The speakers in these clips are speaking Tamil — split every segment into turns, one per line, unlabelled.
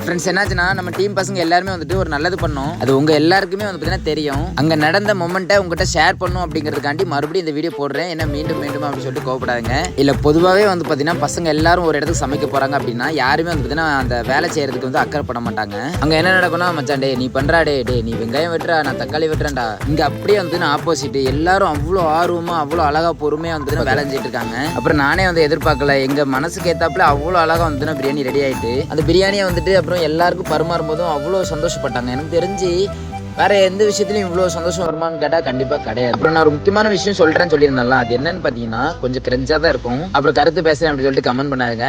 ஃப்ரெண்ட்ஸ் என்னாச்சுன்னா நம்ம டீம் பசங்க எல்லாருமே வந்துட்டு ஒரு நல்லது பண்ணோம். அது உங்க எல்லாருக்குமே வந்து பார்த்தீங்கன்னா தெரியும். அங்க நடந்த மொமெண்ட்டை உங்ககிட்ட ஷேர் பண்ணும் அப்படிங்கிறதுக்காண்டி மறுபடியும் இந்த வீடியோ போடுறேன். ஏன்னா மீண்டும் மீண்டும் அப்படின்னு சொல்லிட்டு கோவப்படாதுங்க. இல்ல பொதுவாகவே வந்து பார்த்தீங்கன்னா பசங்க எல்லாரும் ஒரு இடத்துக்கு சமைக்க போறாங்க அப்படின்னா யாருமே வந்து பார்த்தீங்கன்னா அந்த வேலை செய்யறதுக்கு வந்து அக்கறைப்பட மாட்டாங்க. அங்க என்ன நடக்கும்னா மச்சான் டே நீ பண்றா டே நீ வெங்காயம் வெட்டுறா நான் தக்காளி வெட்டுறேன்டா. இங்க அப்படியே வந்து ஆப்போசிட் எல்லாரும் அவ்வளோ ஆர்வமா அவ்வளோ அழகா பொறுமையா வந்து வேலை செஞ்சுட்டு இருக்காங்க. அப்புறம் நானே வந்து எதிர்பார்க்கல எங்க மனசுக்கு ஏத்தாப்புல அவ்வளோ அழகா வந்து பிரியாணி ரெடி ஆயிட்டு அந்த பிரியாணியை வந்துட்டு அப்புறம் எல்லாருக்கும் பரிமாறும் போதும் அவ்வளோ சந்தோஷப்பட்டாங்க. எனக்கு தெரிஞ்சு வேற எந்த விஷயத்துலையும் இவ்வளோ சந்தோஷம் வருமானு கேட்டால் கண்டிப்பாக கிடையாது. அப்புறம் நான் ஒரு முக்கியமான விஷயம் சொல்கிறேன்னு சொல்லியிருந்தேன்ல, அது என்னன்னு பார்த்தீங்கன்னா கொஞ்சம் கிரெஞ்சாக தான் இருக்கும். அப்புறம் கருத்து பேசுகிறேன் அப்படின்னு சொல்லிட்டு கமெண்ட் பண்ணாதுங்க.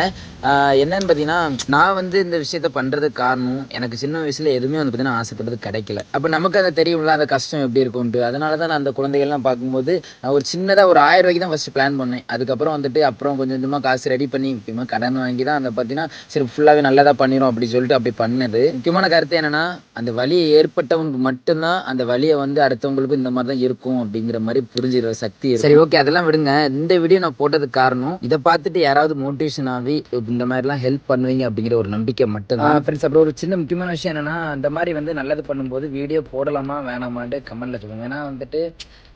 என்னன்னு பார்த்தீங்கன்னா நான் வந்து இந்த விஷயத்த பண்ணுறதுக்கு காரணம் எனக்கு சின்ன வயசில் எதுவுமே வந்து பார்த்தீங்கன்னா ஆசைப்படுறது கிடைக்கல. அப்போ நமக்கு அதை தெரியும்ல அந்த கஷ்டம் எப்படி இருக்கும்ட்டு. அதனால தான் நான் அந்த குழந்தைகள்லாம் பார்க்கும்போது நான் ஒரு சின்னதாக ஒரு 1000 ரூபாய்க்கு தான் ஃபஸ்ட்டு பிளான் பண்ணேன். அதுக்கப்புறம் வந்துட்டு அப்புறம் கொஞ்சம் கொஞ்சமாக காசு ரெடி பண்ணி முக்கியமாக கடன் வாங்கி தான் அந்த பார்த்தீங்கன்னா சரி ஃபுல்லாகவே நல்லதாக பண்ணிடும் அப்படின்னு சொல்லிட்டு அப்படி பண்ணது. முக்கியமான கருத்து என்னென்னா அந்த வலியை ஏற்பட்டவங்க மட்டும்தான் அந்த வலியை வந்து அடுத்தவங்களுக்கும் இந்த மாதிரி தான் இருக்கும் அப்படிங்கிற மாதிரி புரிஞ்சுக்கிற சக்தி இருக்கு. சரி ஓகே அதெல்லாம் விடுங்க. இந்த வீடியோ நான் போட்டதுக்கு காரணம் இதை பார்த்துட்டு யாராவது மோட்டிவேஷன் ஆகி இந்த மாதிரிலாம் ஹெல்ப் பண்ணுவீங்க அப்படிங்கிற ஒரு நம்பிக்கை மட்டும்தான் ஃப்ரெண்ட்ஸ். அப்புறம் ஒரு சின்ன முக்கியமான விஷயம் என்னன்னா அந்த மாதிரி வந்து நல்லது பண்ணும்போது வீடியோ போடலாமா வேணாமான்ட்டு கமெண்ட்ல சொல்லுங்க. ஏன்னா வந்துட்டு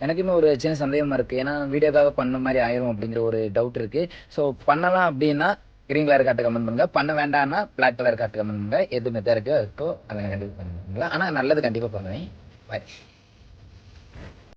எனக்குமே ஒரு சின்ன சந்தேகமா இருக்கு. ஏன்னா வீடியோக்காக பண்ண மாதிரி ஆயிரும் அப்படிங்கிற ஒரு டவுட் இருக்கு. ஸோ பண்ணலாம் அப்படின்னா கிரீன் கலர் காட்டு கமெண்ட் பண்ணுங்க. பண்ண வேண்டாம்னா பிளாக் கலர் காட்டு கமெண்ட் பண்ணுங்க. எது மெத்தா இருக்கோ அதை கண்டிப்பாக பண்ணுங்க. ஆனால் நல்லது கண்டிப்பாக பண்ணுவேன். பாய்.